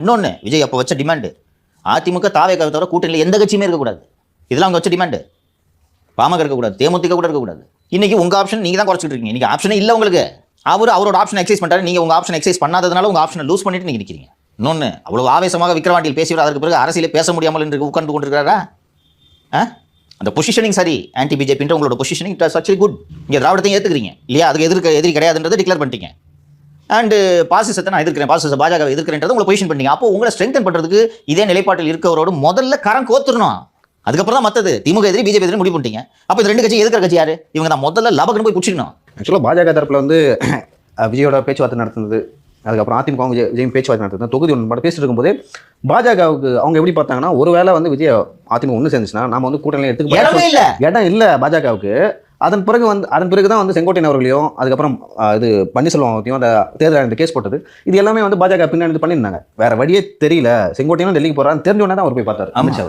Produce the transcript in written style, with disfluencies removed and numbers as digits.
இன்னொன்று விஜய் அப்போ வச்ச டிமாண்டு அதிமுக தாவேக்காவை தவிர கூட்டணியில் எந்த கட்சியுமே இருக்கக்கூடாது. இதெல்லாம் அவங்க வச்ச டிமாண்டு. பாமக இருக்கக்கூடாது, தேமுதிக கூட இருக்கக்கூடாது. இன்னைக்கு உங்கள் ஆப்ஷன் நீங்கள் தான் குறைச்சிட்டு இருக்கீங்க. இன்னைக்கு ஆப்ஷனே இல்லை உங்களுக்கு. அவரோட ஆப்ஷன் எக்ஸைஸ் பண்ணுறாரு, நீங்கள் உங்கள் ஆப்ஷன் எக்ஸைஸ் பண்ணாததுனால உங்கள் ஆப்ஷனை லூஸ் பண்ணிட்டு நீங்கள் நிற்கிறீங்க. இன்னொன்று அவ்வளோ ஆவேசமாக விக்ரவாண்டியில் பேசிவிட அதற்கு பிறகு அரசியலே பேச முடியாமல் என்று உட்கார்ந்து கொண்டிருக்கிறாரா? அந்த பொசிஷனிங் சரி, ஆன்டி பிஜேபின்ற உங்களோட positioning it is actually good. இங்கே திராவிடத்தையும் ஏற்றுக்கிறீங்க இல்லையா? அதுக்கு எதிரி கிடையாதுன்றதை டிக்ளேர் பண்ணிட்டீங்க. அண்டு பாசிசத்தை நான் எதிர்க்கிறேன், பாசிச பாஜகவை எதிர்க்கிறேன்றது உங்களை பொசிஷன் பண்ணீங்க. அப்போ உங்களை ஸ்ட்ரெங்தன் பண்ணுறதுக்கு இதே நிலைப்பாட்டில் இருக்கவரோடு முதல்ல கரம் கோத்துடணும். அதுக்கப்புறம் தான் மற்றது திமுக எதிரி பிஜேபி எதிரி முடிவு பண்ணிட்டீங்க. அப்போ இந்த ரெண்டு கட்சி எதிர்க்கிற கட்சி யாரு? இவங்க தான் முதல்ல லபக்குன்னு போய் பிடிச்சிக்கணும். ஆக்சுவலாக பாஜக தரப்பில் வந்து விஜயோட பேச்சுவார்த்தை நடத்துனது, அதுக்கப்புறம் அதிமுக விஜய் பேச்சுவார்த்தை நடத்துனது, தொகுதி ஒன்று மட்டும் பேசிட்டு இருக்கும்போது பாஜகவுக்கு அவங்க எப்படி பார்த்தாங்கன்னா, ஒருவேளை வந்து விஜய் அதிமுக ஒன்று சேர்ந்துச்சுன்னா நம்ம வந்து கூட்டணியில் எடுத்துக்க இடம் இல்லை பாஜகவுக்கு. அதன் பிறகு தான் வந்து செங்கோட்டையன் அவர்களையும் அதுக்கப்புறம் இது பன்னீர்செல்வம் அந்த தேர்தல் கேஸ் போட்டது. இது எல்லாமே வந்து பாஜக பின்னாடி பண்ணியிருந்தாங்க. வேற வழியே தெரியல. செங்கோட்டையனும் டெல்லிக்கு போறான்னு தெரிஞ்ச உடனே தான் அவர் போய் பார்த்தாரு அமித்ஷா.